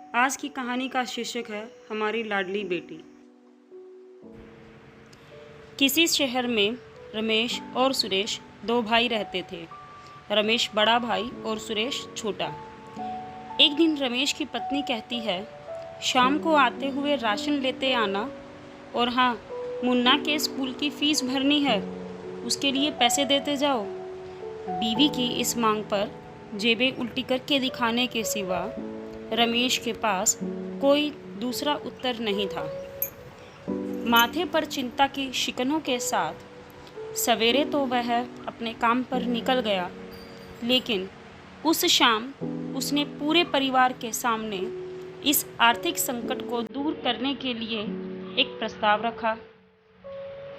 आज की कहानी का शीर्षक है हमारी लाडली बेटी। किसी शहर में रमेश और सुरेश दो भाई रहते थे। रमेश बड़ा भाई और सुरेश छोटा। एक दिन रमेश की पत्नी कहती है, शाम को आते हुए राशन लेते आना, और हाँ, मुन्ना के स्कूल की फीस भरनी है, उसके लिए पैसे देते जाओ। बीवी की इस मांग पर जेबें उल्टी करके दिखाने के सिवा रमेश के पास कोई दूसरा उत्तर नहीं था। माथे पर चिंता की शिकनों के साथ सवेरे तो वह अपने काम पर निकल गया, लेकिन उस शाम उसने पूरे परिवार के सामने इस आर्थिक संकट को दूर करने के लिए एक प्रस्ताव रखा।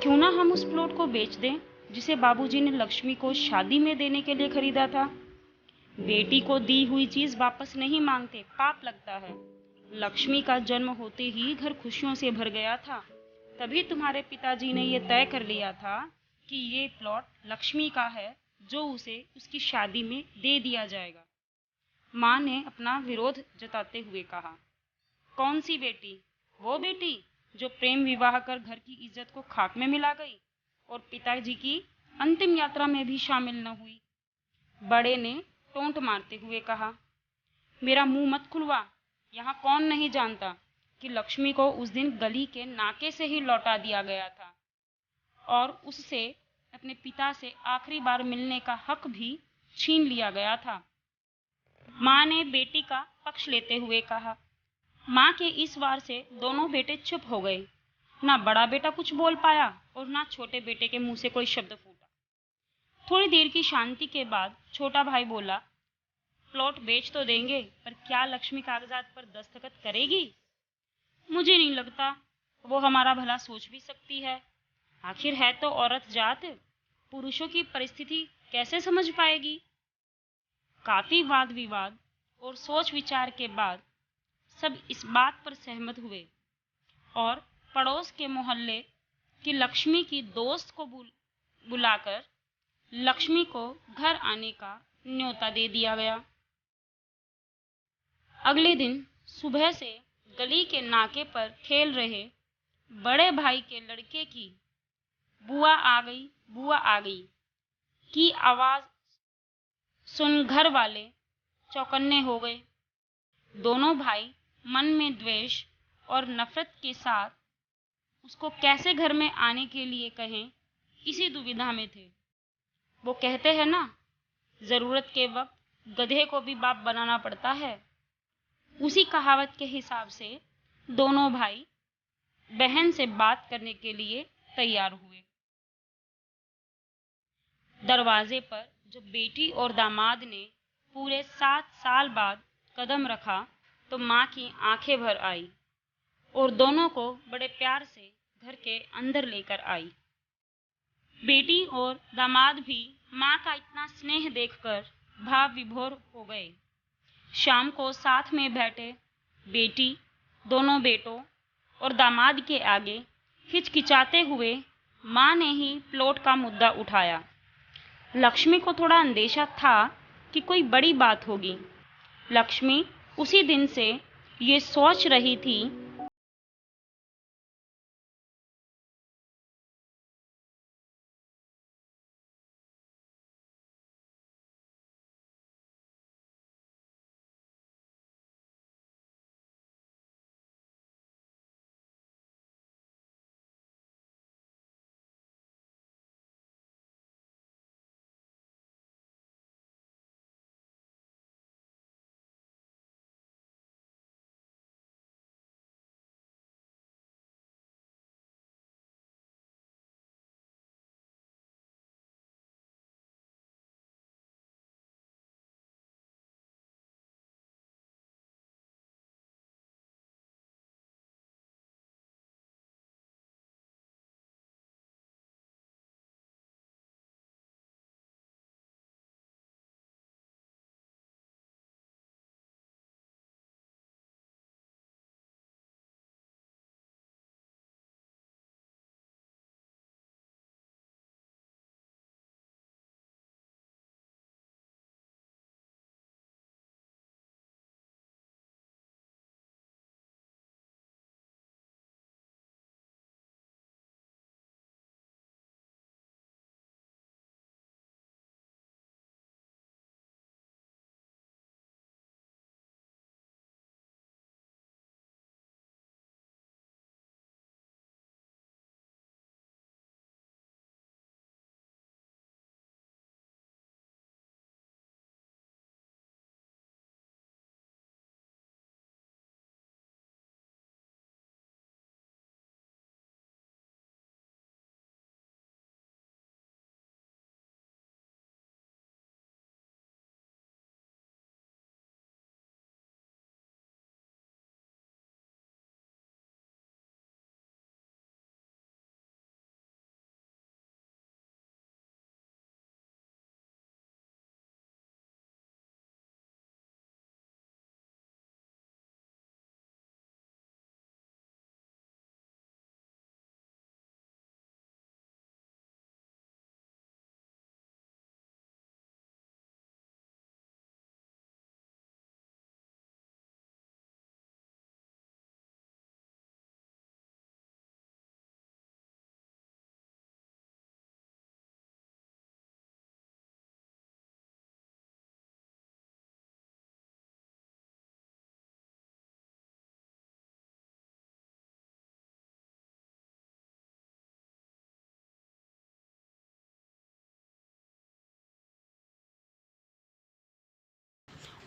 क्यों ना हम उस प्लॉट को बेच दें जिसे बाबूजी ने लक्ष्मी को शादी में देने के लिए खरीदा था। बेटी को दी हुई चीज वापस नहीं मांगते, पाप लगता है। लक्ष्मी का जन्म होते ही घर खुशियों से भर गया था। तभी तुम्हारे पिताजी ने यह तय कर लिया था कि ये प्लॉट लक्ष्मी का है, जो उसे उसकी शादी में दे दिया जाएगा। माँ ने अपना विरोध जताते हुए कहा, कौन सी बेटी? वो बेटी जो प्रेम विवाह कर घर की इज्जत को खाक में मिला गई और पिताजी की अंतिम यात्रा में भी शामिल न हुई। बड़े ने टोंट मारते हुए कहा, मेरा मुंह मत खुलवा। यहाँ कौन नहीं जानता कि लक्ष्मी को उस दिन गली के नाके से ही लौटा दिया गया था और उससे अपने पिता से आखिरी बार मिलने का हक भी छीन लिया गया था। माँ ने बेटी का पक्ष लेते हुए कहा। माँ के इस वार से दोनों बेटे चुप हो गए। ना बड़ा बेटा कुछ बोल पाया और ना छोटे बेटे के मुंह से कोई शब्द फूटा। थोड़ी देर की शांति के बाद छोटा भाई बोला, प्लॉट बेच तो देंगे, पर क्या लक्ष्मी कागजात पर दस्तखत करेगी? मुझे नहीं लगता वो हमारा भला सोच भी सकती है। आखिर है तो औरत जात, पुरुषों की परिस्थिति कैसे समझ पाएगी? काफी वाद विवाद और सोच विचार के बाद सब इस बात पर सहमत हुए और पड़ोस के मोहल्ले की लक्ष्मी की दोस्त को बुलाकर लक्ष्मी को घर आने का न्योता दे दिया गया। अगले दिन सुबह से गली के नाके पर खेल रहे बड़े भाई के लड़के की बुआ आ गई, बुआ आ गई की आवाज सुन घर वाले चौकन्ने हो गए। दोनों भाई मन में द्वेष और नफरत के साथ उसको कैसे घर में आने के लिए कहें, इसी दुविधा में थे। वो कहते हैं ना, जरूरत के वक्त गधे को भी बाप बनाना पड़ता है। उसी कहावत के हिसाब से दोनों भाई बहन से बात करने के लिए तैयार हुए। दरवाजे पर जब बेटी और दामाद ने पूरे 7 साल बाद कदम रखा तो माँ की आंखें भर आई और दोनों को बड़े प्यार से घर के अंदर लेकर आई। बेटी और दामाद भी माँ का इतना स्नेह देखकर भाव विभोर हो गए। शाम को साथ में बैठे बेटी दोनों बेटों और दामाद के आगे हिचकिचाते हुए माँ ने ही प्लॉट का मुद्दा उठाया। लक्ष्मी को थोड़ा अंदेशा था कि कोई बड़ी बात होगी। लक्ष्मी उसी दिन से ये सोच रही थी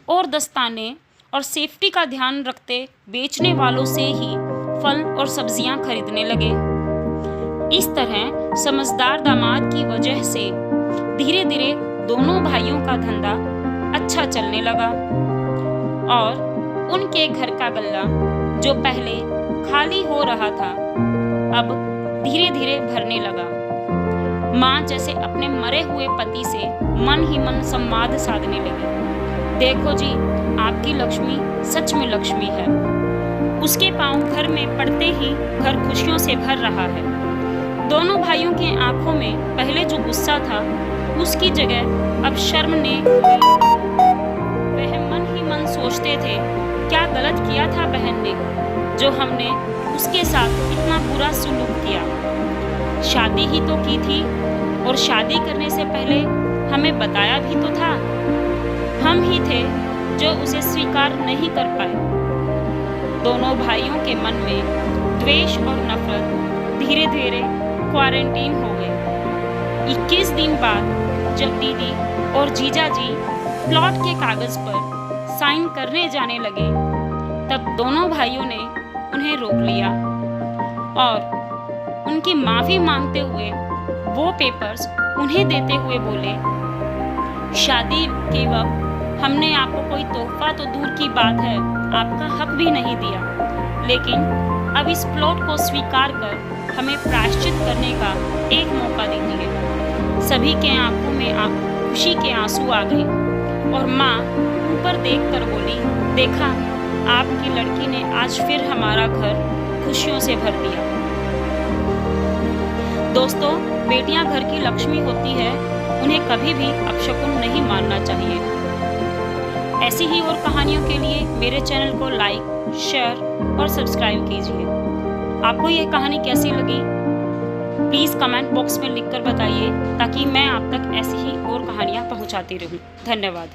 और दस्ताने और सेफ्टी का ध्यान रखते बेचने वालों से ही फल और सब्जियां खरीदने लगे। इस तरह समझदार दामाद की वजह से धीरे धीरे दोनों भाइयों का धंधा अच्छा चलने लगा और उनके घर का गल्ला जो पहले खाली हो रहा था अब धीरे धीरे भरने लगा। माँ जैसे अपने मरे हुए पति से मन ही मन संवाद साधने लगी। देखो जी, आपकी लक्ष्मी सच में लक्ष्मी है। उसके पांव घर में पड़ते ही घर खुशियों से भर रहा है। दोनों भाइयों के आंखों में पहले जो गुस्सा था उसकी जगह अब शर्म ने वह मन ही मन सोचते थे, क्या गलत किया था बहन ने जो हमने उसके साथ इतना बुरा सलूक किया। शादी ही तो की थी और शादी करने से पहले हमें बताया भी तो था। हम ही थे जो उसे स्वीकार नहीं कर पाए। दोनों भाइयों के मन में द्वेष और नफरत धीरे धीरे क्वारंटीन हो गए। 21 दिन बाद जब दीदी और जीजा जी प्लॉट के कागज पर साइन करने जाने लगे तब दोनों भाइयों ने उन्हें रोक लिया और उनकी माफ़ी मांगते हुए वो पेपर्स उन्हें देते हुए बोले, शादी के वक्त हमने आपको कोई तोहफा तो दूर की बात है, आपका हक भी नहीं दिया, लेकिन अब इस प्लॉट को स्वीकार कर हमें प्रायश्चित करने का एक मौका दीजिए। सभी के आंखों में खुशी के आंसू आ गए और माँ ऊपर देखकर बोली, देखा, आपकी लड़की ने आज फिर हमारा घर खुशियों से भर दिया। दोस्तों, बेटियां घर की लक्ष्मी होती है, उन्हें कभी भी अपशकुन नहीं मानना चाहिए। ऐसी ही और कहानियों के लिए मेरे चैनल को लाइक, शेयर और सब्सक्राइब कीजिए। आपको यह कहानी कैसी लगी प्लीज़ कमेंट बॉक्स में लिखकर बताइए ताकि मैं आप तक ऐसी ही और कहानियाँ पहुँचाती रहूँ। धन्यवाद।